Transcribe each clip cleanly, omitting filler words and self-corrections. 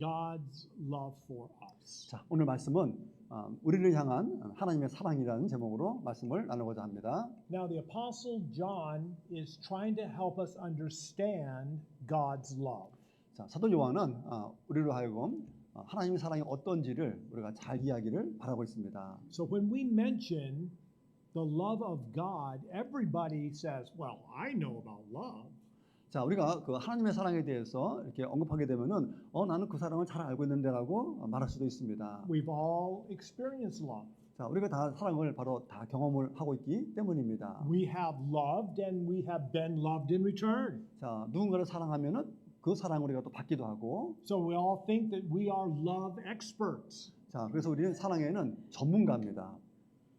God's love for us. 자, 오늘 말씀은 우리를 향한 하나님의 사랑이라는 제목으로 말씀을 나누고자 합니다. Now, the Apostle John is trying to help us understand God's love. 자, 사도 요한은 우리로 하여금 하나님의 사랑이 어떤지를 우리가 잘 이해하기를 바라고 있습니다. So when we mention the love of God, everybody says, "Well, I know about love." 자, 우리가 그 하나님의 사랑에 대해서 이렇게 언급하게 되면은 나는 그 사랑을 잘 알고 있는데라고 말할 수도 있습니다. We've all experienced love. 자, 우리가 다 사랑을 바로 다 경험을 하고 있기 때문입니다. We have loved and we have been loved in return. 자, 누군가를 사랑하면은 그 사랑을 우리가 또 받기도 하고. So we all think that we are love experts. 자, 그래서 우리는 사랑에는 전문가입니다.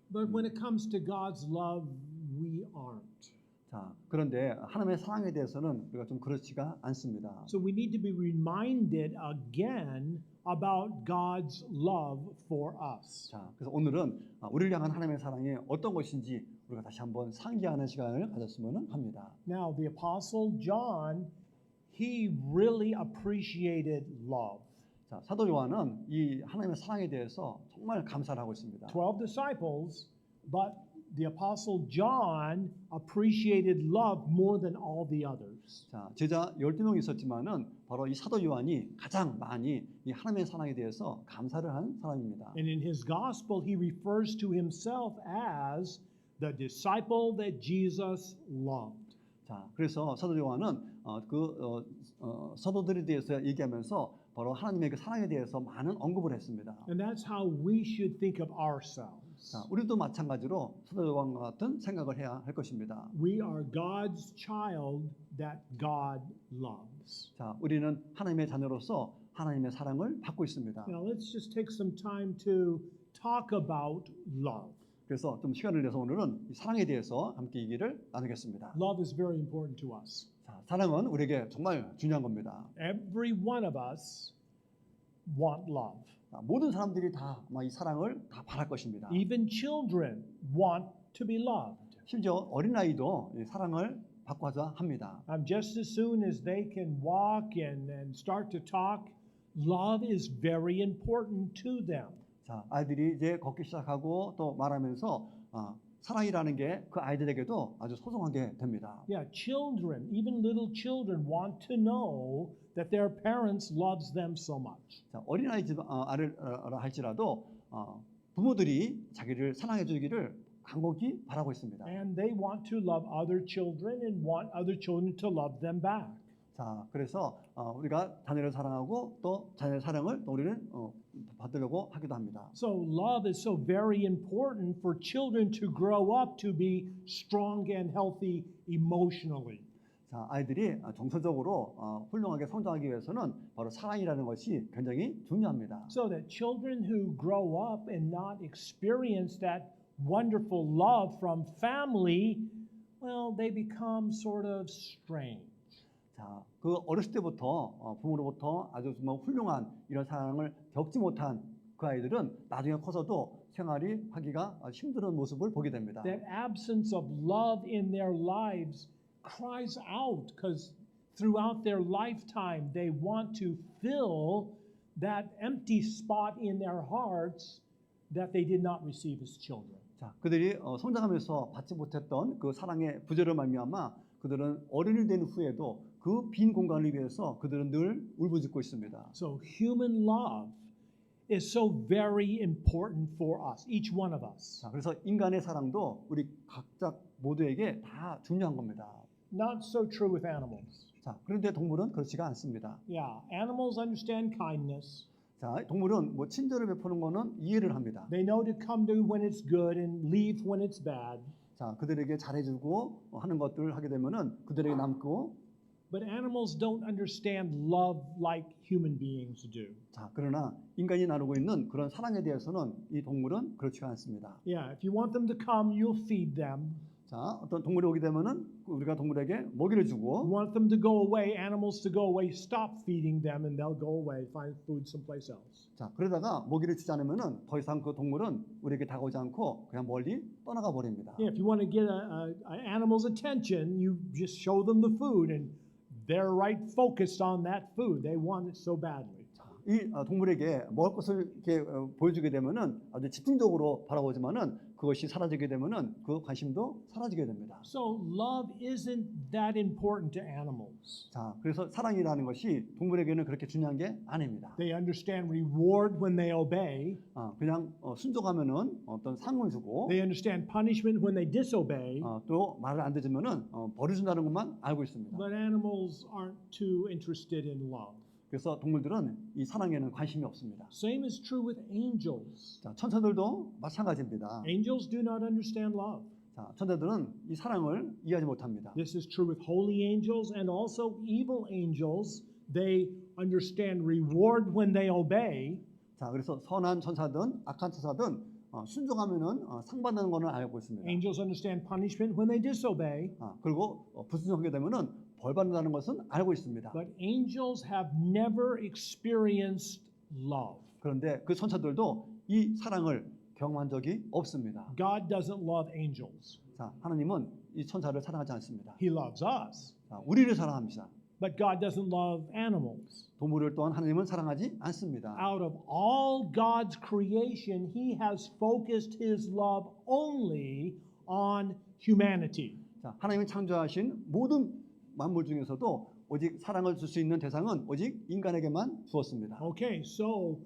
But when it comes to God's love, we aren't. 자, 그런데 하나님의 사랑에 대해서는 우리가 좀 그렇지가 않습니다. So we need to be reminded again about God's love for us. 자, 그래서 오늘은 우리를 향한 하나님의 사랑이 어떤 것인지 우리가 다시 한번 상기하는 시간을 가졌으면 합니다. Now, the Apostle John, he really appreciated love. 자, 사도 요한은 이 하나님의 사랑에 대해서 정말 감사를 하고 있습니다. 12 disciples, but the Apostle John appreciated love more than all the others. 자, 제자 12명이 있었지만은 바로 이 사도 요한이 가장 많이 이 하나님의 사랑에 대해서 감사를 한 사람입니다. And in his gospel, he refers to himself as the disciple that Jesus loved. 자, 그래서 사도 요한은 사도들에 대해서 얘기하면서 바로 하나님의 그 사랑에 대해서 많은 언급을 했습니다. And that's how we should think of ourselves. 자, 우리도 마찬가지로 사도 요한과 같은 생각을 해야 할 것입니다. We are God's child that God loves. 자, 우리는 하나님의 자녀로서 하나님의 사랑을 받고 있습니다. Now let's just take some time to talk about love. 그래서 좀 시간을 내서 오늘은 이 사랑에 대해서 함께 얘기를 나누겠습니다. Love is very important to us. 자, 사랑은 우리에게 정말 중요한 겁니다. Every one of us want love. 자, 모든 사람들이 다 이 사랑을 다 바랄 것입니다. Even children want to be loved. 심지어 어린아이도 이 사랑을 받고자 합니다. Just as soon as they can walk and start to talk, love is very important to them. 자, 아이들이 이제 걷기 시작하고 또 말하면서 사랑이라는 게 그 아이들에게도 아주 소중하게 됩니다. Yeah, children, even little children want to know that their parents loves them so much. 자, 어린아이 아이라 할지라도 부모들이 자기를 사랑해 주기를 간곡히 바라고 있습니다. And they want to love other children and want other children to love them back. 자, 그래서 우리가 자녀를 사랑하고 또 자녀의 사랑을 또 우리는 받으려고 하기도 합니다. So love is so very important for children to grow up to be strong and healthy emotionally. 자, 아이들이 정서적으로 훌륭하게 성장하기 위해서는 바로 사랑이라는 것이 굉장히 중요합니다. So that children who grow up and not experience that wonderful love from family, well, they become sort of strange. 자, 그 어렸을 때부터 부모로부터 아주 정말 훌륭한 이런 사랑을 겪지 못한 그 아이들은 나중에 커서도 생활이 하기가 힘든 모습을 보게 됩니다. That absence of love in their lives cries out because throughout their lifetime they want to fill that empty spot in their hearts that they did not receive as children. 자, 그들이 성장하면서 받지 못했던 그 사랑의 부재로 말미암아 그들은 어른이 된 후에도 그 빈 공간을 위해서 그들은 늘 울부짖고 있습니다. So human love is so very important for us, each one of us. 자, 그래서 인간의 사랑도 우리 각자 모두에게 다 중요한 겁니다. Not so true with animals. 자, 그런데 동물은 그렇지가 않습니다. Yeah, animals understand kindness. 자, 동물은 뭐 친절을 베푸는 거는 이해를 합니다. They know to come to when it's good and leave when it's bad. 자, 그들에게 잘해주고 하는 것들을 하게 되면은 그들에게 남고. But animals don't understand love like human beings do. 자, 그러나 인간이 나누고 있는 그런 사랑에 대해서는 이 동물은 그렇지가 않습니다. Yeah, if you want them to come, you'll feed them. 자, 어떤 동물이 오게 되면은 우리가 동물에게 먹이를 주고. You want them to go away, animals to go away, stop feeding them, and they'll go away, find food someplace else. 자, 그러다가 먹이를 주지 않으면은 더 이상 그 동물은 우리에게 다가오지 않고 그냥 멀리 떠나가 버립니다. Yeah, if you want to get an animal's attention, you just show them the food, and they're right focused on that food. They want it so badly. 자, 이 동물에게 먹을 것을 이렇게 보여주게 되면은 아주 집중적으로 바라보지만은 그것이 사라지게 되면은 그 관심도 사라지게 됩니다. So love isn't that important to animals. 자, 그래서 사랑이라는 것이 동물에게는 그렇게 중요한 게 아닙니다. They understand reward when they obey. 그냥 순종하면은 어떤 상을 주고 They understand punishment when they disobey. 또 말을 안 들으면은 벌을 준다는 것만 알고 있습니다. But animals aren't too interested in love. 그래서 동물들은 이 사랑에는 관심이 없습니다. Same is true with angels. 자, 천사들도 마찬가지입니다. Angels do not understand love. 자, 천사들은 이 사랑을 이해하지 못합니다. This is true with holy angels and also evil angels. They understand reward when they obey. 자, 그래서 선한 천사든 악한 천사든 순종하면은 상 받는 거는 알고 있습니다. Angels understand punishment when they disobey. 그리고 불순종하게 되면은 벌 받는다는 것은 알고 있습니다. But angels have never experienced love. 그런데 그 천사들도 이 사랑을 경험한 적이 없습니다. God doesn't love angels. 자, 하나님은 이 천사를 사랑하지 않습니다. He loves us. 자, 우리를 사랑합니다. But God doesn't love animals. 동물을 또한 하나님은 사랑하지 않습니다. Out of all God's creation, He has focused His love only on humanity. 자, 하나님이 창조하신 모든 만물 중에서도 오직 사랑을 줄 수 있는 대상은 오직 인간에게만 주었습니다. Okay, so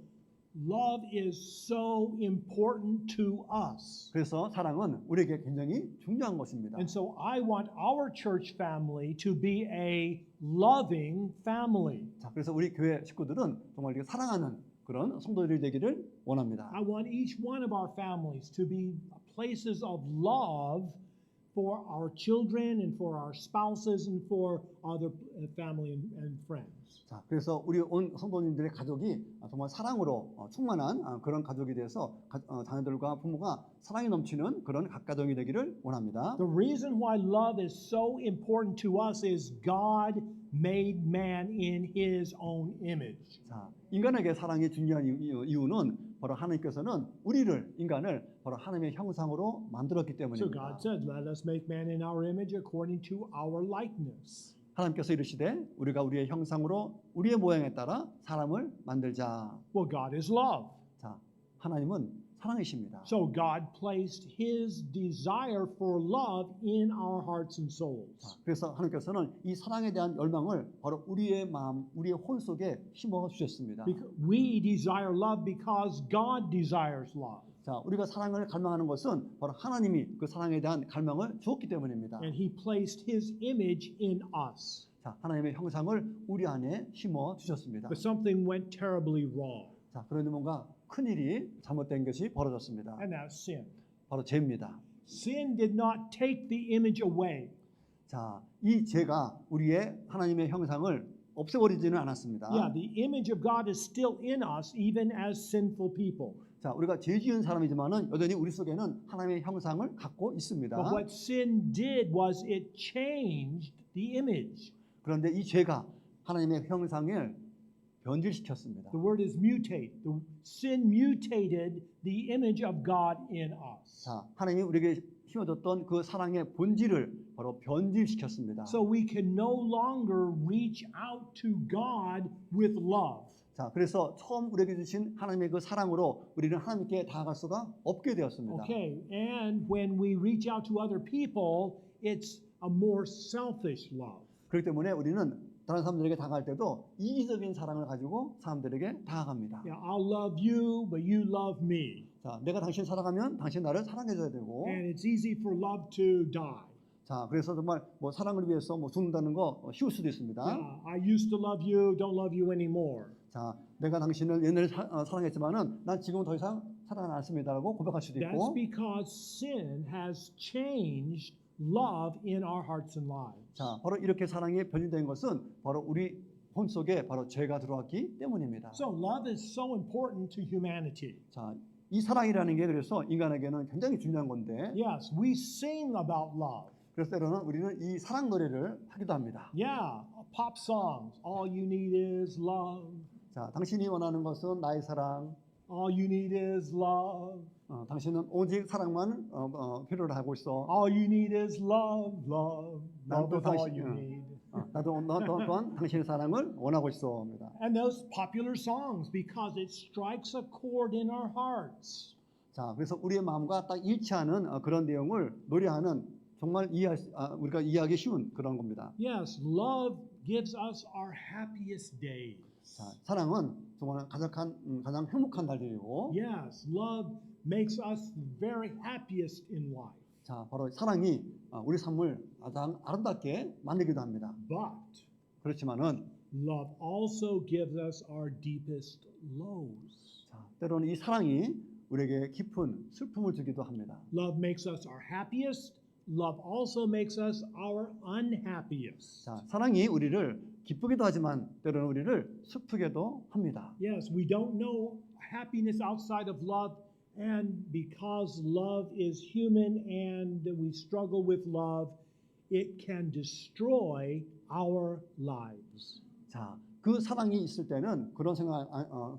love is so important to us. 그래서 사랑은 우리에게 굉장히 중요한 것입니다. And so I want our church family to be a loving family. 자, 그래서 우리 교회 식구들은 정말 이렇게 사랑하는 그런 성도들이 되기를 원합니다. I want each one of our families to be places of love for our children and for our spouses and for other family and friends. 자, 그래서 우리 온 성도님들의 가족이 정말 사랑으로 충만한 그런 가족이 돼서 자녀들과 부모가 사랑이 넘치는 그런 각가정이 되기를 원합니다. The reason why love is so important to us is God made man in His own image. 자, 인간에게 사랑이 중요한 이유는 바로 하나님께서는 우리를 인간을 바로 하나님의 형상으로 만들었기 So 때문입니다. God said, "Let us make man in our image according to our likeness." 하나님께서 이르시되 우리가 우리의 형상으로 우리의 모양에 따라 사람을 만들자. Well, God is love. 자, 하나님은 사랑이십니다. So God placed His desire for love in our hearts and souls. 그래서 하나님께서는 이 사랑에 대한 열망을 바로 우리의 마음, 우리의 혼 속에 심어 주셨습니다. We desire love because God desires love. 자, 우리가 사랑을 갈망하는 것은 바로 하나님이 그 사랑에 대한 갈망을 주었기 때문입니다. And He placed His image in us. 자, 하나님의 형상을 우리 안에 심어 주셨습니다. But something went terribly wrong, 자, 그런데 뭔가 큰 일이 잘못된 것이 벌어졌습니다. and that's sin. 바로 죄입니다. Sin did not take the image away. 자, 이 죄가 우리의 하나님의 형상을 없애버리지는 않았습니다. Yeah, the image of God is still in us even as sinful people. 자, 우리가 죄 지은 사람이지만은 여전히 우리 속에는 하나님의 형상을 갖고 있습니다. But what sin did was it changed the image. 그런데 이 죄가 하나님의 형상을 변질시켰습니다. The word is mutate. The sin mutated the image of God in us. 자, 하나님이 우리에게 심어줬던 그 사랑의 본질을 바로 변질시켰습니다. So we can no longer reach out to God with love. 자, 그래서 처음 우리에게 주신 하나님의 그 사랑으로 우리는 하나님께 다가갈 수가 없게 되었습니다. Okay, and when we reach out to other people, it's a more selfish love. 그렇기 때문에 우리는 다른 사람들에게 다가갈 때도 이기적인 사랑을 가지고 사람들에게 다가갑니다. Yeah, I'll love you, but you love me. 자, 내가 당신 사랑하면 당신 나를 사랑해줘야 되고, And it's easy for love to die. 자, 그래서 정말 뭐 사랑을 위해서 뭐 죽는다는 거 쉬울 수도 있습니다. Yeah, I used to love you, don't love you anymore. 자, 내가 당신을 옛날에 사랑했지만은 난 지금 더 이상 사랑을 안 했습니다라고 고백할 수도 That's 있고, because sin has changed love in our hearts and lives. 자, 바로 이렇게 사랑이 변질된 것은 바로 우리 혼 속에 바로 죄가 들어왔기 때문입니다. So love is so important to humanity. 자, 이 사랑이라는 게 그래서 인간에게는 굉장히 중요한 건데, Yes, we sing about love. 그래서 때로는 우리는 이 사랑 노래를 하기도 합니다. Yeah, pop songs. All you need is love. 자, 당신이 원하는 것은 나의 사랑, All you need is love. 당신은 오직 사랑만 필요로 하고 있어. All you need is love, love. 난 Love 또 is all 당신, you need. 나도 너 또한 당신의 사랑을 원하고 있어입니다. And those popular songs, because it strikes a chord in our hearts. 자, 그래서 우리의 마음과 딱 일치하는 그런 내용을 노래하는 정말 우리가 이해하기 쉬운 그런 겁니다. Yes, love gives us our happiest days. 자, 사랑은 정말 가장 행복한 날들이고, Yes, love makes us the very happiest in life. 자, 바로 사랑이 우리 삶을 가장 아름답게 만들기도 합니다. But 그렇지만은 love also gives us our deepest lows. 자, 때로는 이 사랑이 우리에게 깊은 슬픔을 주기도 합니다. Love makes us our happiest. Love also makes us our unhappiest. 자, 사랑이 우리를 기쁘기도 하지만 때로는 우리를 슬프게도 합니다. Yes, we don't know happiness outside of love, and because love is human and we struggle with love, it can destroy our lives. 자, 그 사랑이 있을 때는 그런 생각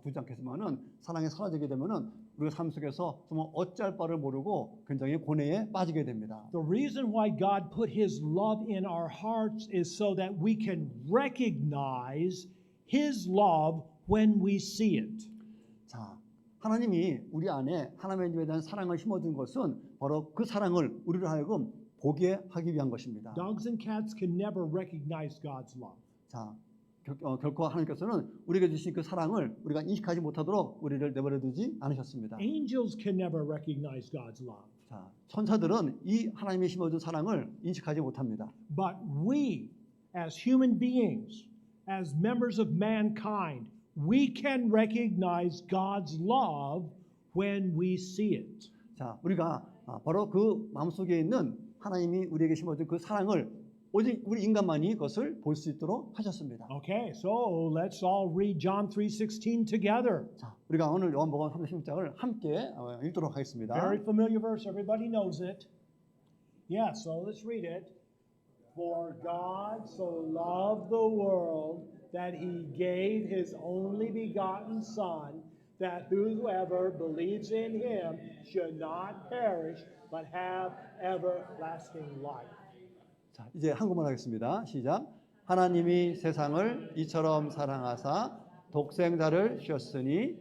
두지 않겠지만은 사랑이 사라지게 되면은 우리가 삶 속에서 정말 어찌할 바를 모르고 굉장히 고뇌에 빠지게 됩니다. The reason why God put His love in our hearts is so that we can recognize His love when we see it. 자, 하나님이 우리 안에 하나님에 대한 사랑을 심어준 것은 바로 그 사랑을 우리로 하여금 보게 하기 위한 것입니다. Dogs and cats can never recognize God's love. 자, 결코 하나님께서는 우리에게 주신 그 사랑을 우리가 인식하지 못하도록 우리를 내버려 두지 않으셨습니다. Angels can never recognize God's love. 자, 천사들은 이 하나님이 심어준 사랑을 인식하지 못합니다. But we, as human beings, as members of mankind, we can recognize God's love when we see it. 자, 우리가 바로 그 마음속에 있는 하나님이 우리에게 심어준 그 사랑을 오직 우리 인간만이 그것을 볼 수 있도록 하셨습니다. Okay, so let's all read John 3:16 together. 자, 우리가 오늘 요한복음 3:16장을 함께 읽도록 하겠습니다. Very familiar verse, everybody knows it. Yeah, so let's read it. For God so loved the world that he gave his only begotten Son, that whoever believes in him should not perish, but have everlasting life. 자, 이제 한국말 하겠습니다. 시작. 하나님이 세상을 이처럼 사랑하사 독생자를 주셨으니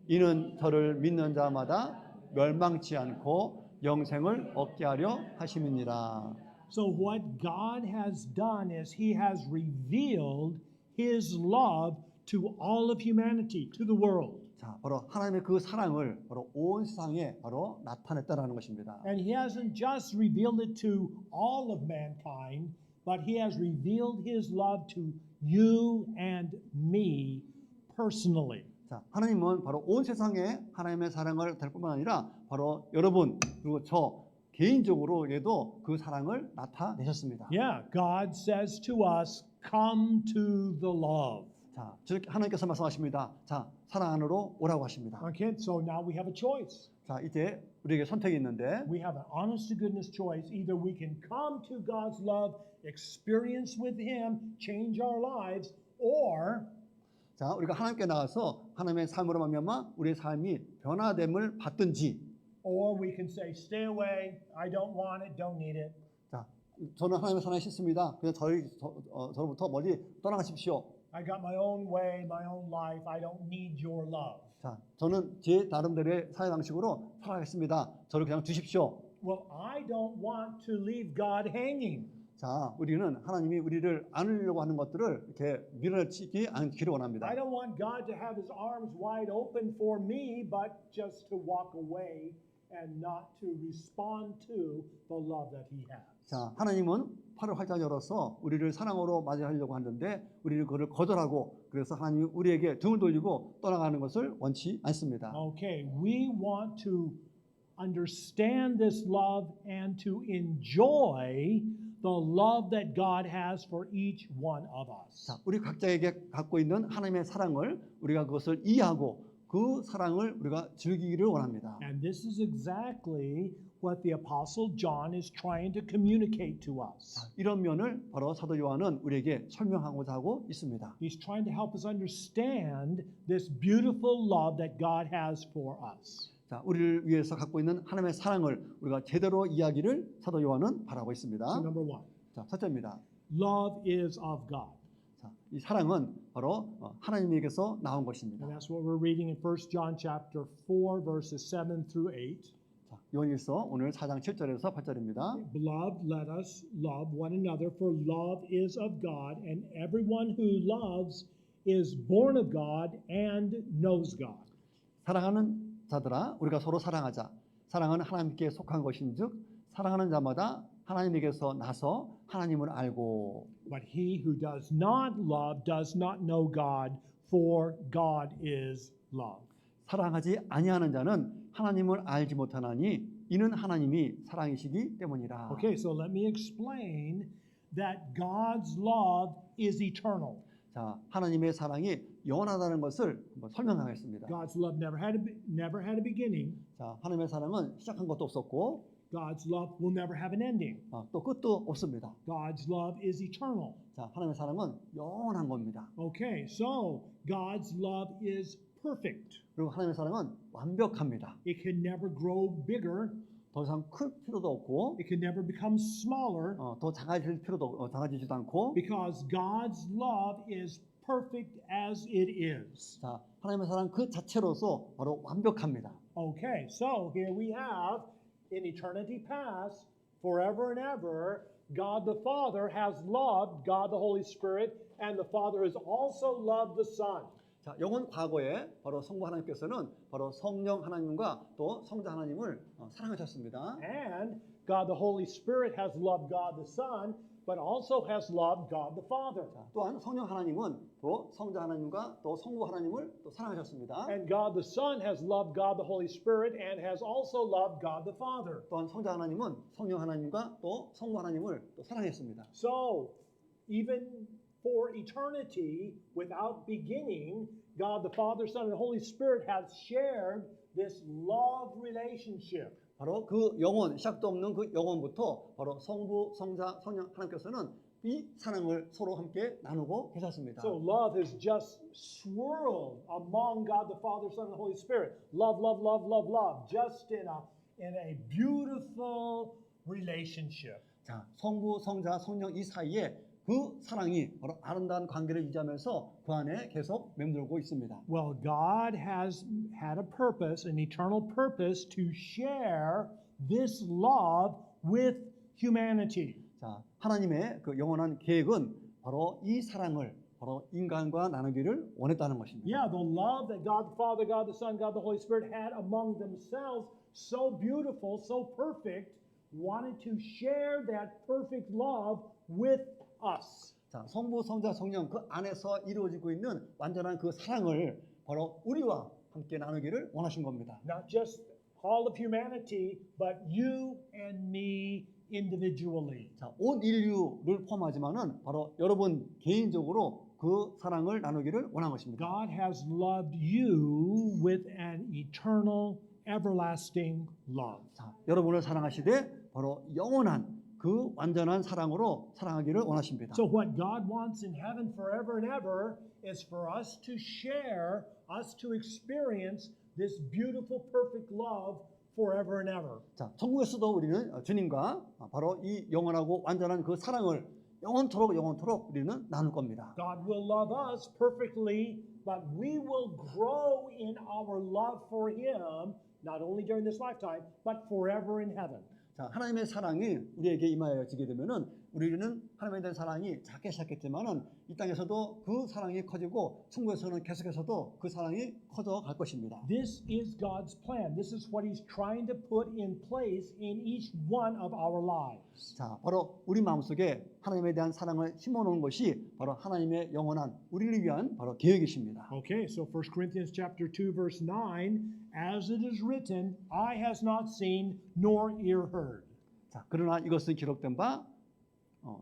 이는 저를 믿는 자마다 멸망치 않고 영생을 얻게 하려 하심이니라. So what God has done is he has revealed his love to all of humanity, to the world. 자, 바로 하나님의 그 사랑을 바로 온 세상에 바로 나타냈다라는 것입니다. And he hasn't just revealed it to all of mankind, but he has revealed his love to you and me personally. 자, 하나님은 바로 온 세상에 하나님의 사랑을 될 뿐만 아니라 바로 여러분 그리고 저 개인적으로에도 그 사랑을 나타내셨습니다. Yeah, God says to us, come to the love. 자, 하나님께서 말씀하십니다. 자, 사랑 안으로 오라고 하십니다. Okay, so now we have a choice. 자, 이제 우리에게 선택이 있는데 We have an honest to goodness choice. Either we can come to God's love, experience with him, change our lives, or 자, 우리가 하나님께 나가서 하나님의 삶으로 말미암아 우리의 삶이 변화됨을 받든지 we can say, stay away, I don't want it, don't need it. 자, 저는 하나님의 사랑이 싫습니다. 그냥 저로부터 멀리 떠나가십시오. I got my own way, my own life, I don't need your love. 자, 저는 제 나름대로의 사회 방식으로 살아가겠습니다. 저를 그냥 두십시오. Well, I don't want to leave God hanging. 자, 우리는 하나님이 우리를 안으려고 하는 것들을 이렇게 밀어치지 않기를 원합니다. I don't want God to have his arms wide open for me, but just to walk away and not to respond to the love that he has. 자, 하나님은 팔을 활짝 열어서 우리를 사랑으로 맞이하려고 하는데 우리는 그를 거절하고 그래서 하나님이 우리에게 등을 돌리고 떠나가는 것을 원치 않습니다. Okay, we want to understand this love and to enjoy the love that God has for each one of us. 자, 우리 각자에게 갖고 있는 하나님의 사랑을 우리가 그것을 이해하고 그 사랑을 우리가 즐기기를 원합니다. And this is exactly what the Apostle John is trying to communicate to us. 이런 면을 바로 사도 요한은 우리에게 설명하고자 하고 있습니다. He's trying to help us understand this beautiful love that God has for us. 자, 우리를 위해서 갖고 있는 하나님의 사랑을 우리가 제대로 이야기를 사도 요한은 바라고 있습니다. So number one, 자, 첫째입니다. love is of God. 자, 이 사랑은 바로 하나님에게서 나온 것입니다. And that's what we're reading in 1 John chapter 4 verses 7 through 8. 자, 요한일서 오늘 4장 7절에서 8절입니다. Beloved, let us love one another, for love is of God, and everyone who loves is born of God and knows God. 사랑하는 자들아, 우리가 서로 사랑하자. 사랑은 하나님께 속한 것인즉 사랑하는 자마다 하나님에게서 나서 하나님을 알고. But he who does not love does not know God, for God is love. 사랑하지 아니하는 자는 하나님을 알지 못하나니 이는 하나님이 사랑이시기 때문이라. Okay, so let me explain that God's love is eternal. 자, 하나님의 사랑이 영원하다는 것을 한번 설명하겠습니다. God's love never had a beginning. 자, 하나님의 사랑은 시작한 것도 없었고 God's love will never have an ending. 또 끝도 없습니다. God's love is eternal. 자, 하나님의 사랑은 영원한 겁니다. Okay, so God's love is perfect. 그리고 하나님의 사랑은 완벽합니다. It can never grow bigger. 더 이상 클 필요도 없고 It can never become smaller 더 작아지지도 않고. because God's love is perfect as it is. 자, 하나님의 사랑 그 자체로서 바로 완벽합니다. Okay, so here we have in eternity past, forever and ever, God the Father has loved God the Holy Spirit, and the Father has also loved the Son. 자, 영원 과거에 바로 성부 하나님께서는 바로 성령 하나님과 또 성자 하나님을 사랑하셨습니다. And God the Holy Spirit has loved God the Son, but also has loved God the Father. 자, 또한 성령 하나님은 또 성자 하나님과 또 성부 하나님을 또 사랑하셨습니다. And God the Son has loved God the Holy Spirit and has also loved God the Father. 또한 성자 하나님은 성령 하나님과 또 성부 하나님을 또 사랑했습니다. So, even for eternity, without beginning, God the Father, Son, and Holy Spirit have shared this love relationship. 바로 그 영원, 시작도 없는 그 영원부터 바로 성부, 성자, 성령 하나님께서는 이 사랑을 서로 함께 나누고 계셨습니다. So love has just swirled among God the Father, Son, and Holy Spirit. Love, love, love, love, love. Just in a beautiful relationship. 자, 성부, 성자, 성령 이 사이에 그 사랑이 바로 아름다운 관계를 유지하면서 그 안에 계속 맴돌고 있습니다. Well, God has had a purpose, an eternal purpose, to share this love with humanity. 자, 하나님의 그 영원한 계획은 바로 이 사랑을 바로 인간과 나누기를 원했다는 것입니다. Yeah, the love that God the Father, God the Son, God the Holy Spirit had among themselves, so beautiful, so perfect, wanted to share that perfect love with us. 자, 성부, 성자, 성령 그 안에서 이루어지고 있는 완전한 그 사랑을 바로 우리와 함께 나누기를 원하신 겁니다. Not just all of humanity, but you and me individually. 자, 온 인류를 포함하지만은 바로 여러분 개인적으로 그 사랑을 나누기를 원한 것입니다. God has loved you with an eternal, everlasting love. 자, 여러분을 사랑하시되 바로 영원한 그 완전한 사랑으로 사랑하기를 원하십니다. So what God wants in heaven forever and ever is for us to share, us to experience this beautiful, perfect love forever and ever. 자, 천국에서도 우리는 주님과 바로 이 영원하고 완전한 그 사랑을 영원토록 우리는 나눌 겁니다. God will love us perfectly, but we will grow in our love for Him, not only during this lifetime, but forever in heaven. 자, 하나님의 사랑이 우리에게 임하여지게 되면은 우리는 하나님에 대한 사랑이 작게 시작했지만은 이 땅에서도 그 사랑이 커지고 천국에서는 계속해서도 그 사랑이 커져 갈 것입니다. This is God's plan. This is what He's trying to put in place in each one of our lives. 자, 바로 우리 마음속에 하나님에 대한 사랑을 심어놓은 것이 바로 하나님의 영원한 우리를 위한 바로 계획이십니다. Okay, so 1 Corinthians chapter 2 verse 9, as it is written, eye has not seen nor ear heard. 자, 그러나 이것은 기록된 바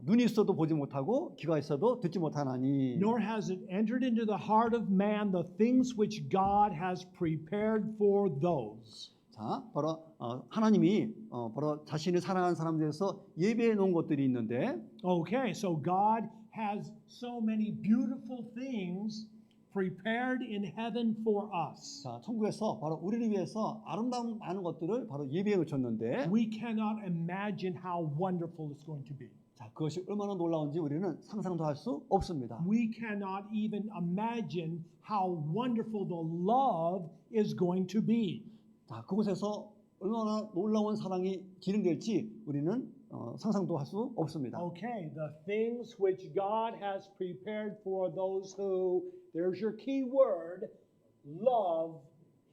눈이 있어도 보지 못하고 귀가 있어도 듣지 못하나니 Nor has it entered into the heart of man the things which God has prepared for those. 자, 바로 하나님이 바로 자신을 사랑하는 사람들에서 예배해 놓은 것들이 있는데 Okay, so God has so many beautiful things prepared in heaven for us. 자, 천국에서 바로 우리를 위해서 아름다운 많은 것들을 바로 예배해 놓으셨는데 We cannot imagine how wonderful it's going to be. 자, 그것이 얼마나 놀라운지 우리는 상상도 할 수 없습니다. We cannot even imagine how wonderful the love is going to be. 자, 그곳에서 얼마나 놀라운 사랑이 기능될지 우리는 상상도 할 수 없습니다. Okay, the things which God has prepared for those who, there's your key word, love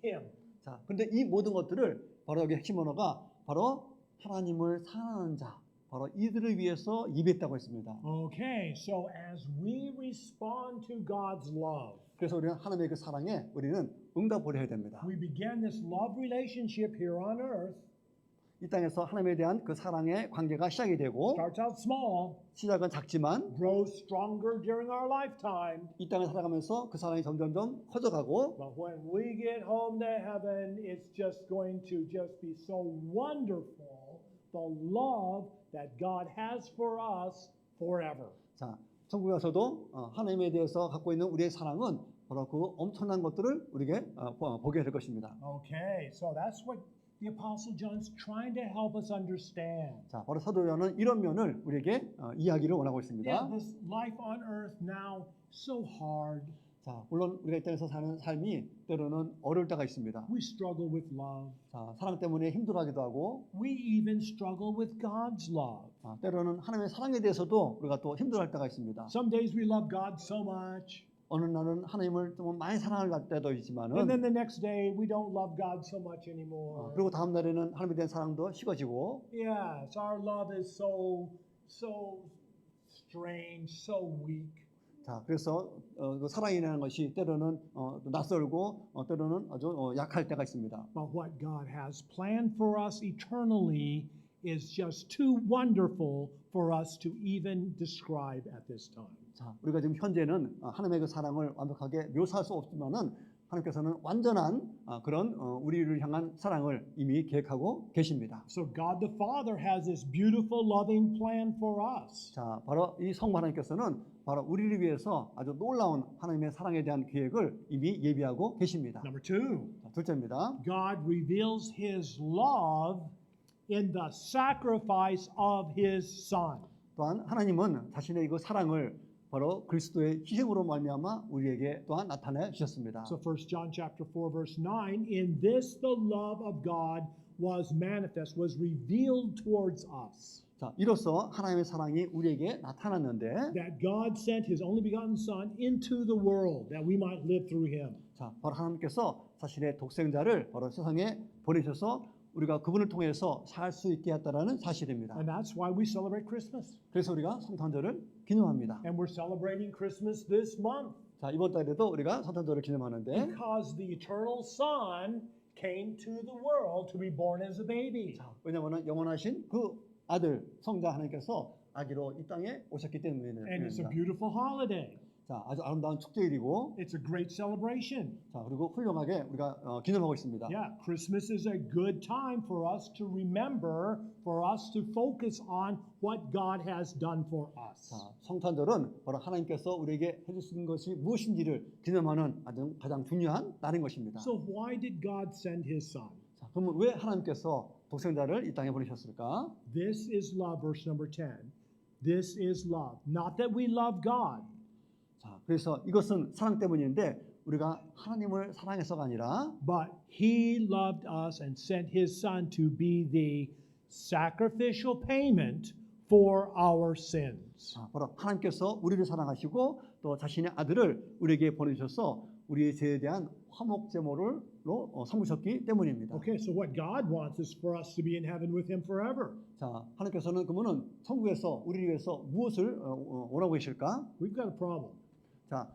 Him. 자, 근데 이 모든 것들을 바로 여기 핵심 언어가 바로 하나님을 사랑하는 자, 바로 이들을 위해서 예비했다고 했습니다. Okay, so as we respond to God's love, 그래서 우리는 하나님의 그 사랑에 우리는 응답을 해야 됩니다. we began this love relationship here on earth. 이 땅에서 하나님에 대한 그 사랑의 관계가 시작이 되고 Starts out small, 시작은 작지만 grows stronger during our lifetime. 이 땅을 살아가면서 그 사랑이 점점점 커져가고 But when we get home to heaven, it's just going to just be so wonderful, the love that God has for us forever. 자, 천국에 가서도 하나님에 대해서 갖고 있는 우리의 사랑은 바로 그 엄청난 것들을 우리에게 보게 될 것입니다. Okay, so that's what the Apostle John's trying to help us understand. 자, 바로 사도 요한은 이런 면을 우리에게 이야기를 원하고 Yeah, 있습니다. this life on earth now so hard. 자, 물론 우리가 이 땅에서 사는 삶이 때로는 어려울 때가 있습니다. We struggle with love. 자, 사랑 때문에 힘들어하기도 하고 We even struggle with God's love. 때로는 하나님의 사랑에 대해서도 우리가 또 힘들어할 때가 있습니다. Some days we love God so much, 어느 날은 하나님을 좀 많이 사랑할 때도 and 있지만은 then the next day we don't love God so much anymore. 그리고 다음 날에는 하나님에 대한 사랑도 식어지고 Yes, our love is so strange, so weak. 자, 그래서 그 사랑이라는 것이 때로는 낯설고 때로는 아주 약할 때가 있습니다. But what God has planned for us eternally is just too wonderful for us to even describe at this time. 자, 우리가 지금 현재는 하나님의 그 사랑을 완벽하게 묘사할 수 없지만은 하나님께서는 완전한 그런 우리를 향한 사랑을 이미 계획하고 계십니다. So God the Father has this beautiful loving plan for us. 자, 바로 이 성부 하나님께서는 바로 우리를 위해서 아주 놀라운 하나님의 사랑에 대한 계획을 이미 예비하고 계십니다. Number two, 자, 둘째입니다. God reveals His love in the sacrifice of His Son. 또한 하나님은 자신의 그 사랑을 바로 그리스도의 희생으로 말미암아 우리에게 또한 나타내 주셨습니다. So 1 John chapter 4 verse 9, in this the love of God was manifest, was revealed towards us. 자, 이로써 하나님의 사랑이 우리에게 나타났는데 That God sent His only begotten Son into the world that we might live through Him. 자, 바로 하나님께서 자신의 독생자를 바로 세상에 보내셔서 우리가 그분을 통해서 살 수 있게 했다라는 사실입니다. And that's why we celebrate Christmas. 그래서 우리가 성탄절을 기념합니다. And we're celebrating Christmas this month 자, 이번 달에도 우리가 성탄절을 기념하는데 because the eternal Son came to the world to be born as a baby. 왜냐하면 영원하신 그 아들 성자 하나님께서 아기로 이 땅에 오셨기 때문입니다. And it's a beautiful holiday. 자, 아주 아름다운 축제일이고 It's a great celebration. 자, 그리고 훌륭하게 우리가 기념하고 있습니다. Yeah, Christmas is a good time for us to remember, for us to focus on what God has done for us. 자, 성탄절은 바로 하나님께서 우리에게 해주신 것이 무엇인지를 기념하는 아주 가장 중요한 날인 것입니다. So why did God send His Son? 자, 그러면 왜 하나님께서 독생자를 이 땅에 보내셨을까? This is love, verse number 10. This is love. Not that we love God, 자, 그래서 이것은 사랑 때문인데 우리가 하나님을 사랑해서가 아니라 but He loved us and sent His Son to be the sacrificial payment for our sins. 자, 바로 하나님께서 우리를 사랑하시고 또 자신의 아들을 우리에게 보내주셔서 우리의 죄에 대한 화목 제물로 삼으셨기 때문입니다. Okay, so what God wants is for us to be in heaven with Him forever. 자, 하나님께서는 그러면은 천국에서 우리를 위해서 무엇을 원하고 계실까? We've got a problem. 자,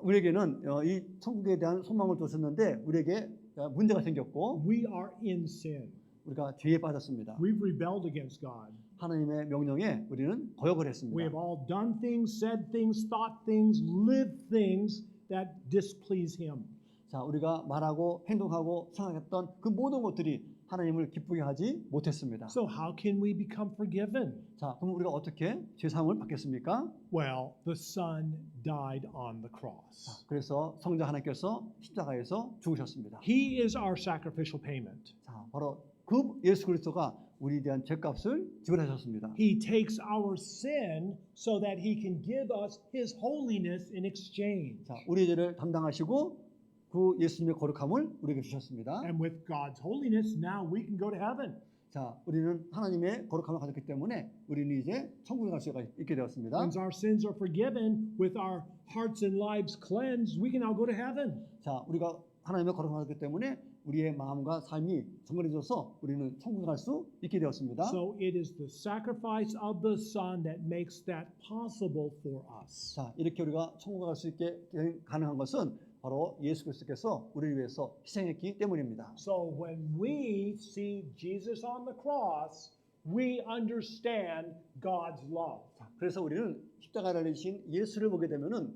우리에게는 이 천국에 대한 소망을 두셨는데 우리에게 문제가 생겼고 We are in sin. 우리가 죄에 빠졌습니다. We've rebelled against God. 하나님의 명령에 우리는 거역을 We 했습니다. have all done things, said things, thought things, lived things that displease Him. 자, 우리가 말하고 행동하고 생각했던 그 모든 것들이 하나님을 기쁘게 하지 못했습니다. So how can we become forgiven? 자, 그럼 우리가 어떻게 죄사함을 받겠습니까? Well, the Son died on the cross. 그래서 성자 하나님께서 십자가에서 죽으셨습니다. He is our sacrificial payment. 자, 바로 그 예수 그리스도가 우리에 대한 죄값을 지불하셨습니다. He takes our sin so that he can give us his holiness in exchange. 자, 우리의 죄를 담당하시고 그 예수님의 거룩함을 우리에게 주셨습니다. And with God's holiness, now we can go to heaven. 자, 우리는 하나님의 거룩함을 가졌기 때문에 우리는 이제 천국에 갈 수가 있게 되었습니다. Once our sins are forgiven, with our hearts and lives cleansed, we can now go to heaven. 자, 우리가 하나님의 거룩함을 가졌기 때문에 우리의 마음과 삶이 정결해져서 우리는 천국에 갈 수 있게 되었습니다. So it is the sacrifice of the Son that makes that possible for us. 자, 이렇게 우리가 천국에 갈 수 있게 가능한 것은 바로 예수 그리스도께서 우리를 위해서 희생했기 때문입니다. So when we see Jesus on the cross, we understand God's love. 자, 그래서 우리는 십자가를 내신 예수를 보게 되면은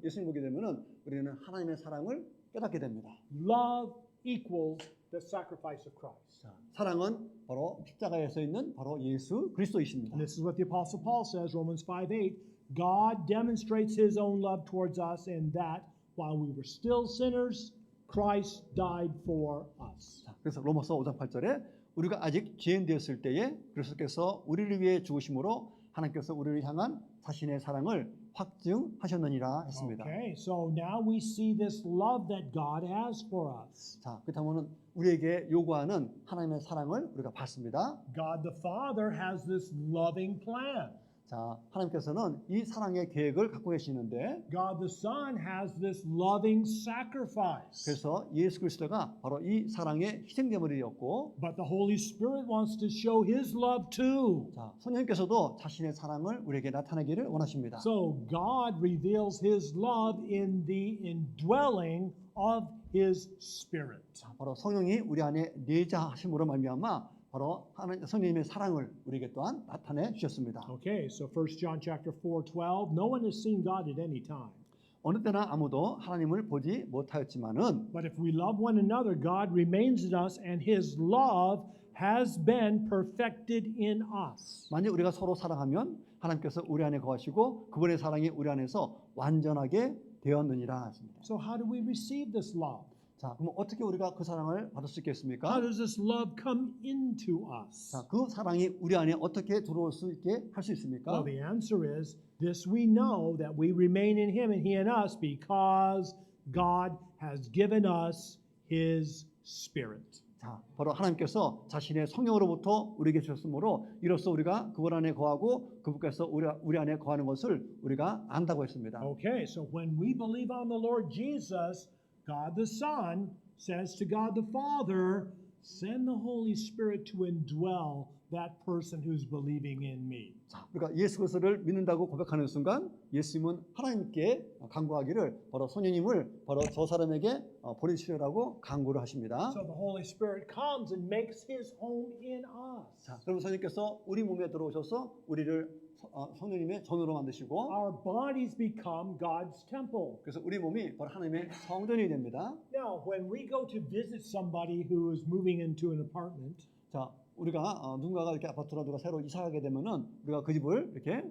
우리는 하나님의 사랑을 깨닫게 됩니다. Love equals the sacrifice of Christ. 자, 사랑은 바로 십자가에 서 있는 바로 예수 그리스도이십니다. And this is what the Apostle Paul says, Romans 5:8. God demonstrates his own love towards us in that while we were still sinners, Christ died for us. 자, 그래서 로마서 5장 8절에 우리가 아직 죄인 되었을 때에 그리스도께서 우리를 위해 죽으심으로 하나님께서 우리를 향한 자신의 사랑을 확증하셨느니라 했습니다. Okay, so now we see this love that God has for us. 자, 그렇다면 우리에게 요구하는 하나님의 사랑을 우리가 받습니다. God the Father has this loving plan. 자, 하나님께서는 이 사랑의 계획을 갖고 계시는데 God the Son has this loving sacrifice. 그래서 예수 그리스도가 바로 이 사랑의 희생제물이었고 But the Holy Spirit wants to show his love too. 자, 성령께서도 자신의 사랑을 우리에게 나타내기를 원하십니다. So God reveals his love in the indwelling of his Spirit. 자, 바로 성령이 우리 안에 내자하심으로 말미암아 바로 하나님 성령님의 사랑을 우리에게 또한 나타내 주셨습니다. Okay, so 1 John chapter 4:12, no one has seen God at any time. 어느 때나 아무도 하나님을 보지 못하였지만은 But if we love one another, God remains in us and his love has been perfected in us. 만약 우리가 서로 사랑하면 하나님께서 우리 안에 거하시고 그분의 사랑이 우리 안에서 완전하게 되었느니라 했습니다. So how do we receive this love? 자, 그럼 어떻게 우리가 그 사랑을 받을 수 How 있겠습니까? does this love come into us? 자, 그 사랑이 우리 안에 어떻게 들어올 수 있게 할 수 있습니까? Well, the answer is this: we know that we remain in him and he in us because God has given us his Spirit. 자, 바로 하나님께서 자신의 성령으로부터 우리에게 주셨으므로 이로써 우리가 그분 안에 거하고 그분께서 우리 안에 거하는 것을 우리가 안다고 했습니다. Okay, so when we believe on the Lord Jesus, God the Son says to God the Father, send the Holy Spirit to indwell that person who's believing in me. 자, 그러니까 예수 그리스도를 믿는다고 고백하는 순간 예수님은 하나님께 간구하기를 바로 성령님을 바로 저 사람에게 보내주시라고 간구를 하십니다. So the Holy Spirit comes and makes his home in us. 자, 그럼 성령께서 우리 몸에 들어오셔서 우리를 성령님의 전으로 만드시고 Our bodies become God's temple. 그래서 우리 몸이 바로 하나님의 성전이 됩니다. Now, when we go to visit somebody who is moving into an apartment, 자, 우리가 누군가가 이렇게 아파트로 누가 새로 이사하게 되면은 우리가 그 집을 이렇게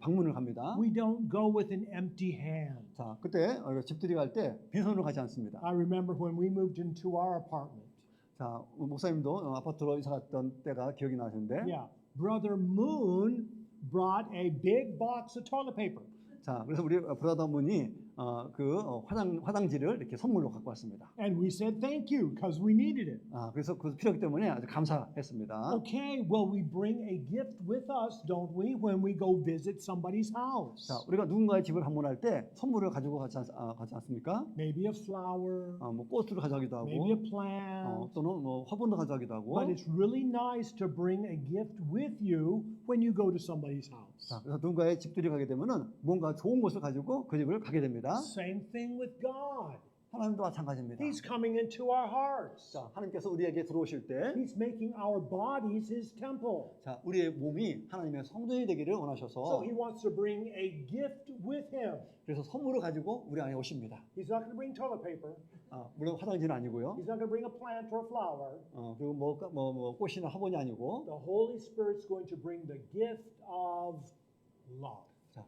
방문을 합니다. we don't go with an empty hand. 자, 그때 집들이 갈 때 빈손으로 가지 않습니다. I remember when we moved into our apartment. 자, 목사님도 아파트로 이사 갔던 때가 기억이 나시는데, Yeah, Brother Moon brought a big box of toilet paper. 자, 그래서 우리 브라더 문이 화장지를 이렇게 선물로 갖고 왔습니다. And we said thank you because we needed it. 그래서 그 필요하기 때문에 아주 감사했습니다. Okay, well, we bring a gift with us, don't we, when we go visit somebody's house? 자, 우리가 누군가의 집을 방문할 때 선물을 가지고 가지 않습니까? Maybe a flower, 뭐 꽃을 가져가기도 maybe a 하고, plant. 또는 뭐 화분도 가져가기도 하고. But it's really nice to bring a gift with you when you go to somebody's house. 자, 그래서 누군가의 집들이 가게 되면은 뭔가 좋은 것을 가지고 그 집을 가게 됩니다. Same thing with God. 하나님도 마찬가지입니다. He's coming into our hearts. 자, 하나님께서 우리에게 들어오실 때, He's making our bodies his temple. 자, 우리의 몸이 하나님의 성전이 되기를 So 원하셔서 he wants to bring a gift with him. 그래서 선물을 가지고 우리 안에 오십니다. He's not going to bring toilet paper. 물론 화장지는 아니고요. He's not going to bring a plant or a flower. 그리고 뭐 꽃이나 화분이 아니고, The Holy Spirit's going to bring the gift of love. 자,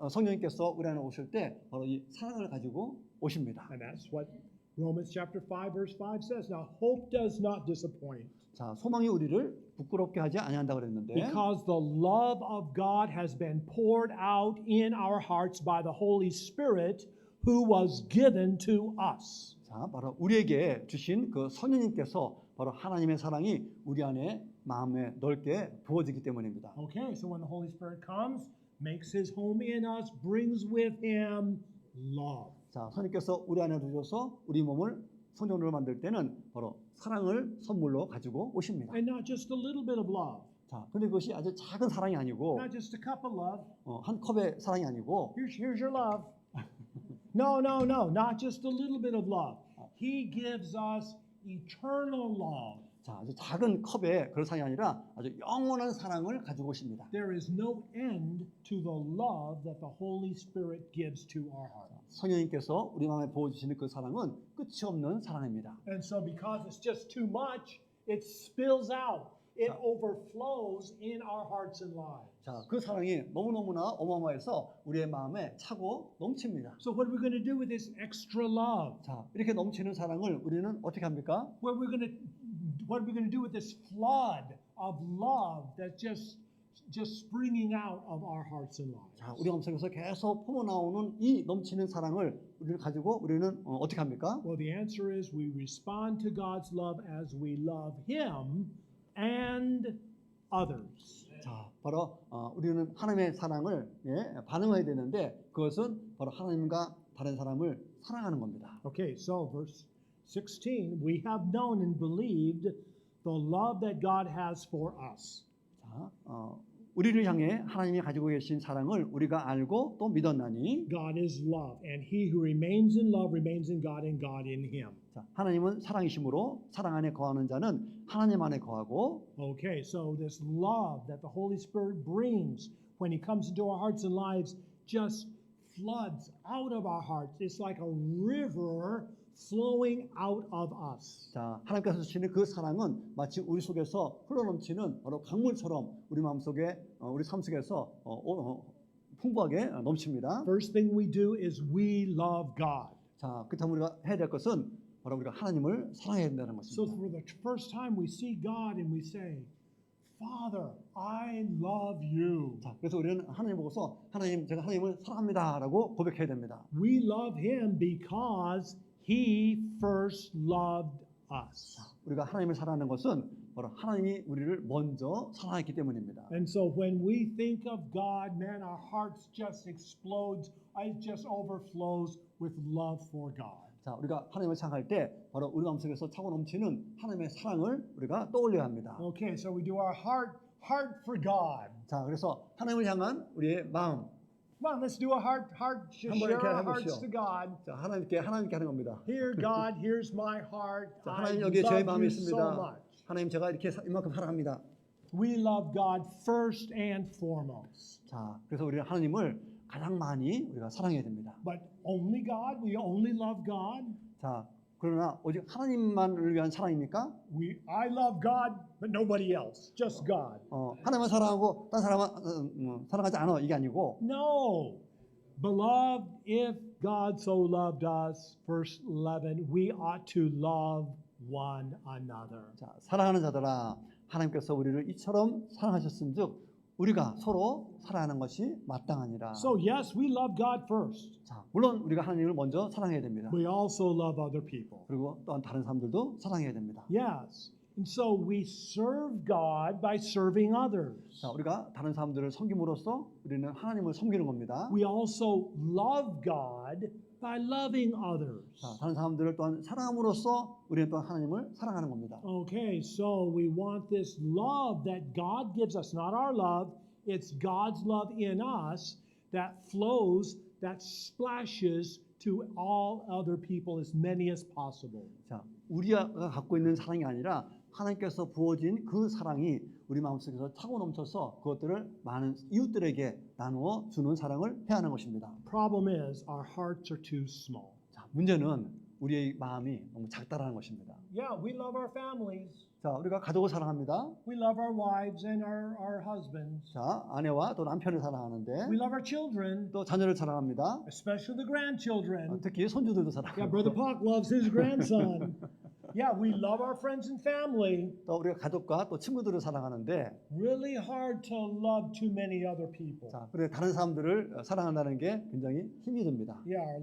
성령님께서 우리 안에 오실 때 바로 이 사랑을 가지고 오십니다. And that's what Romans chapter 5 verse 5 says, now hope does not disappoint 자, 소망이 우리를 부끄럽게 하지 아니한다 그랬는데 because the love of God has been poured out in our hearts by the Holy Spirit who was given to us. 자, 바로 우리에게 주신 그 성령님께서 바로 하나님의 사랑이 우리 안에 마음에 넓게 부어지기 때문입니다. Okay, so when the Holy Spirit comes, makes his home in us, brings with him love. 자, 성령께서 우리 안에 두셔서 우리 몸을 성전으로 만들 때는 바로 사랑을 선물로 가지고 오십니다. And not just a little bit of love, 자, 근데 그것이 아주 작은 사랑이 아니고 not just a cup of love. 한 컵의 사랑이 아니고 Here's your love. No, not just a little bit of love. He gives us eternal love. 자, 아주 작은 컵의 그런 사랑이 아니라 아주 영원한 사랑을 가지고 오십니다. There is no end to the love that the Holy Spirit gives to our heart. 성령님께서 우리 마음에 부어주시는 그 사랑은 끝이 없는 사랑입니다. And so because it's just too much, it spills out. It overflows in our hearts and lives. 자, 그 사랑이 너무너무나 어마어마해서 우리의 마음에 차고 넘칩니다. So what are we going to do with this extra love? 자, 이렇게 넘치는 사랑을 우리는 어떻게 합니까? What are we going to do with this flood of love that's just springing out of our hearts and lives? 자, 우리 마음속에서 계속 품어나오는 이 넘치는 사랑을 우리를 가지고 우리는 어떻게 합니까? Well, the answer is we respond to God's love as we love Him and others. 자, 바로 우리는 하나님의 사랑을 반응해야 되는데 그것은 바로 하나님과 다른 사람을 사랑하는 겁니다. Okay, so verse 16, we have known and believed the love that God has for us. 자, 우리를 향해 하나님이 가지고 계신 사랑을 우리가 알고 또 믿었나니 God is love, and he who remains in love remains in God and God in him. 자, 하나님은 사랑이시므로 사랑 안에 거하는 자는 하나님 안에 거하고 Okay, so this love that the Holy Spirit brings when he comes into our hearts and lives just floods out of our hearts. It's like a river flowing out of us. 자, 하나님께서 주시는 그 사랑은 마치 우리 속에서 흘러넘치는 바로 강물처럼 우리 마음속에 우리 삶 속에서 풍부하게 넘칩니다. First thing we do is we love God. 자, 그렇다면 우리가 해야 될 것은 바로 우리가 하나님을 사랑해야 된다는 So 것입니다. for the first time we see God and we say, Father, I love you. 자, 그래서 우리는 하나님 보고서 하나님, 제가 하나님을 사랑합니다라고 고백해야 됩니다. We love him because he first loved us. 우리가 하나님을 사랑하는 것은 바로 하나님이 우리를 먼저 사랑했기 때문입니다. And so when we think of God, man, our hearts just explodes. It just overflows with love for God. 자, 우리가 하나님을 생각할 때 바로 우리 마음속에서 차고 넘치는 하나님의 사랑을 우리가 떠올려야 합니다. Okay, so we do our heart for God. 자, 그래서 하나님을 향한 우리의 마음. Come on, let's do a heart 한번 share 이렇게 our hearts 해보시죠. to God. 자, 하나님께 하는 겁니다. Here, God, here's my heart. 자, I 하나님 여기에 저의 love 마음이 you so 있습니다. much. 하나님 제가 이렇게 이만큼 사랑합니다. We love God first and foremost. 자, 그래서 우리는 하나님을 가장 많이 우리가 사랑해야 됩니다. But only God? We only love God? 자, 그러나 오직 하나님만을 위한 사랑입니까? I love God, but nobody else. Just God. 하나님만 사랑하고 다른 사람은 사랑하지 않아 이게 아니고 No. Beloved, if God so loved us, verse 11, we ought to love one another. 자, 사랑하는 자들아 하나님께서 우리를 이처럼 사랑하셨은즉 우리가 서로 사랑하는 것이 마땅하니라. So yes, we love God first. 자, 물론 우리가 하나님을 먼저 사랑해야 됩니다. We also love other people. 그리고 또한 다른 사람들도 사랑해야 됩니다. Yes. And so we serve God by serving others. 자, 우리가 다른 사람들을 섬김으로써 우리는 하나님을 섬기는 겁니다. We also love God by loving others. 자, 다른 사람들을 또한 사랑함으로써 우리는 또한 하나님을 사랑하는 겁니다. Okay, so we want this love that God gives us, not our love, it's God's love in us that flows, that splashes to all other people, as many as possible. 자, 우리가 갖고 있는 사랑이 아니라 하나님께서 부어진 그 사랑이 우리 마음속에서 차고 넘쳐서 그것들을 많은 이웃들에게 나누어 주는 사랑을 해야 하는 것입니다. Problem is our hearts are too small. 자, 문제는 우리의 마음이 너무 작다라는 것입니다. Yeah, we love our families. 자, 우리가 가족을 사랑합니다. We love our wives and our husbands. 자, 아내와 또 남편을 사랑하는데 We love our children, 또 자녀를 사랑합니다. especially the grandchildren. 특히 손주들도 Yeah, Brother 사랑하고 Park loves his grandson. Yeah, we love our friends and family. 또 우리가 가족과 또 친구들을 사랑하는데 Really hard to love too many other people. 자, 그래 다른 사람들을 사랑한다는 게 굉장히 힘이 듭니다. Yeah, our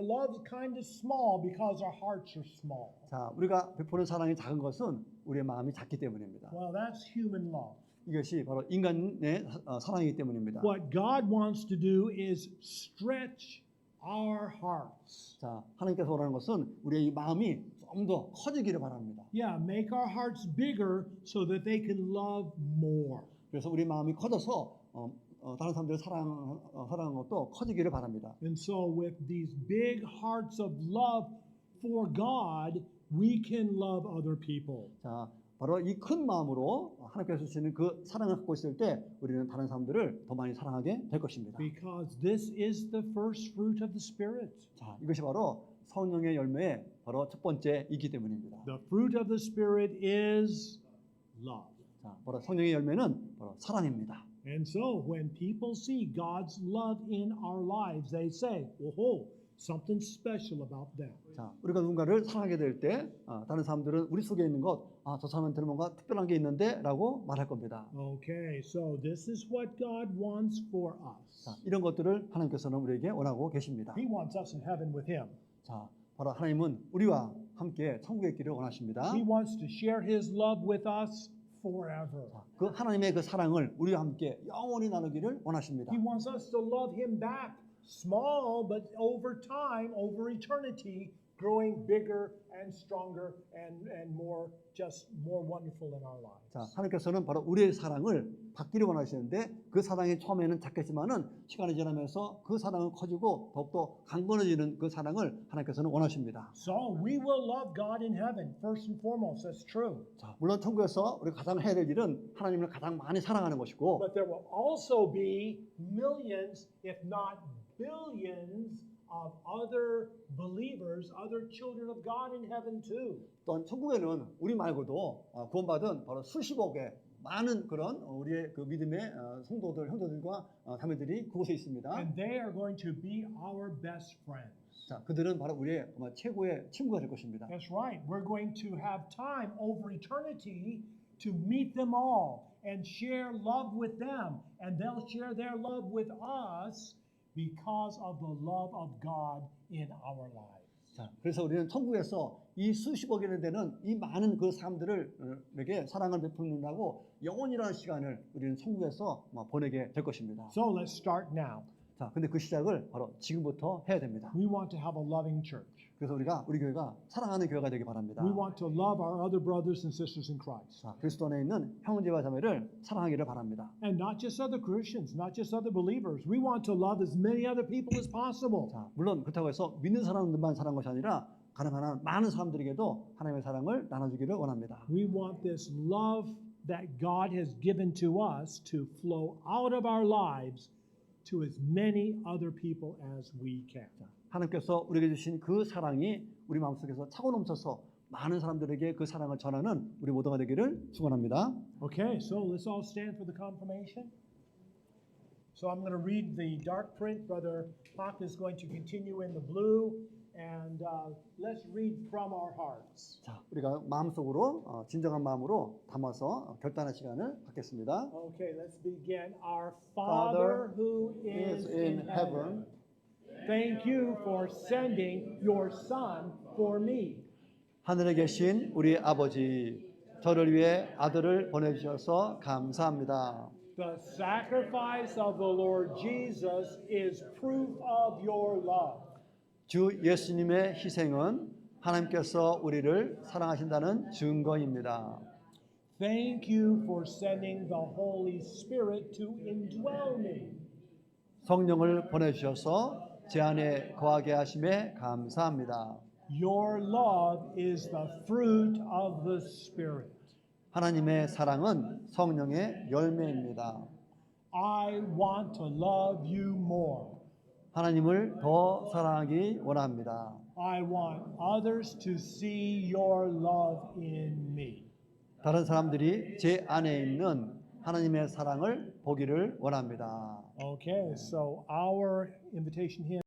love is kind of small because our hearts are small. 자, 우리가 베푸는 사랑이 작은 것은 우리의 마음이 작기 때문입니다. Well, that's human love. 이것이 바로 인간의 사랑이기 때문입니다. What God wants to do is stretch our hearts. 자, 하나님께서 원하는 것은 우리의 이 마음이 좀 더 커지기를 바랍니다. Yeah, make our hearts bigger so that they can love more. 그래서 우리 마음이 커져서 다른 사람들을 사랑하는 것도 커지기를 바랍니다. And so with these big hearts of love for God, we can love other people. 자, 바로 이 큰 마음으로 하나님께서 주시는 그 사랑을 갖고 있을 때 우리는 다른 사람들을 더 많이 사랑하게 될 것입니다. Because this is the first fruit of the Spirit. 자, 이것이 바로 성령의 열매의 바로 첫 번째이기 때문입니다. The fruit of the Spirit is love. 자, 바로 성령의 열매는 바로 사랑입니다. And so when people see God's love in our lives, they say, "Whoa, something special about that." 자, 우리가 누군가를 사랑하게 될 때 다른 사람들은 우리 속에 있는 것, 저 사람한테는 뭔가 특별한 게 있는데라고 말할 겁니다. Okay, so this is what God wants for us. 자, 이런 것들을 하나님께서는 우리에게 원하고 계십니다. He wants us in heaven with Him. 자, 바로 하나님은 우리와 함께 천국에 있기를 원하십니다. He wants to share His love with us forever. 자, 그 하나님의 그 사랑을 우리와 함께 영원히 나누기를 원하십니다. He wants us to love Him back, small, but over time, over eternity, growing bigger and stronger and more, just more wonderful in our lives. 자, 하나님께서는 바로 우리의 사랑을 받기를 원하시는데 그 사랑이 처음에는 작겠지만은 시간이 지나면서 그 사랑은 커지고 더욱더 강건해지는 그 사랑을 하나님께서는 원하십니다. So we will love God in heaven, first and foremost, that's true. 자, 물론 천국에서 우리가 가장 해야 될 일은 하나님을 가장 많이 사랑하는 것이고 But there will also be millions, if not billions, of other believers, other children of God in heaven too. 또한 천국에는 우리 말고도 구원받은 바로 수십억의 많은 그런 우리의 그 믿음의 성도들, 형제들과 자매들이 그곳에 있습니다. And they are going to be our best friends. 자, 그들은 바로 우리의 정말 최고의 친구가 될 것입니다. That's right. We're going to have time over eternity to meet them all and share love with them. And they'll share their love with us because of the love of God in our lives. 자, 그래서 우리는 천국에서 이 수십억이나 되는 이 많은 그 사람들에게 사랑을 베푸는다고 영원이라는 시간을 우리는 천국에서 보내게 될 것입니다. So let's start now. 자, 근데 그 시작을 바로 지금부터 해야 됩니다. We want to have a loving church. 그래서 우리 교회가 사랑하는 교회가 되기 바랍니다. We want to love our other brothers and sisters in Christ. 자, 그리스도 안에 있는 형제와 자매를 사랑하기를 바랍니다. And not just other Christians, not just other believers. We want to love as many other people as possible. 자, 물론 그렇다고 해서 믿는 사람들만 사랑한 것이 아니라 가능한 한 많은 사람들에게도 하나님의 사랑을 나눠주기를 원합니다. We want this love that God has given to us to flow out of our lives to as many other people as we can. 하나님께서 우리에게 주신 그 사랑이 우리 마음속에서 차고 넘쳐서 많은 사람들에게 그 사랑을 전하는 우리 모두가 되기를 축원합니다. Okay, so let's all stand for the confirmation. So I'm going to read the dark print. Brother Park is going to continue in the blue. And let's read from our hearts. 자, 우리가 마음속으로 진정한 마음으로 담아서 결단의 시간을 갖겠습니다. Okay, let's begin. Our Father who is in heaven, thank you for sending your Son for me. 하늘에 계신 우리 아버지, 저를 위해 아들을 보내주셔서 감사합니다. The sacrifice of the Lord Jesus is proof of your love. 주 예수님의 희생은 하나님께서 우리를 사랑하신다는 증거입니다. Thank you for sending the Holy Spirit to indwell me. 성령을 보내주셔서 제 안에 거하게 하심에 감사합니다. Your love is the fruit of the Spirit. 하나님의 사랑은 성령의 열매입니다. I want to love you more. 하나님을 더 사랑하기 원합니다. I want others to see your love in me. 다른 사람들이 제 안에 있는 하나님의 사랑을 보기를 원합니다. Okay, so our invitation hymn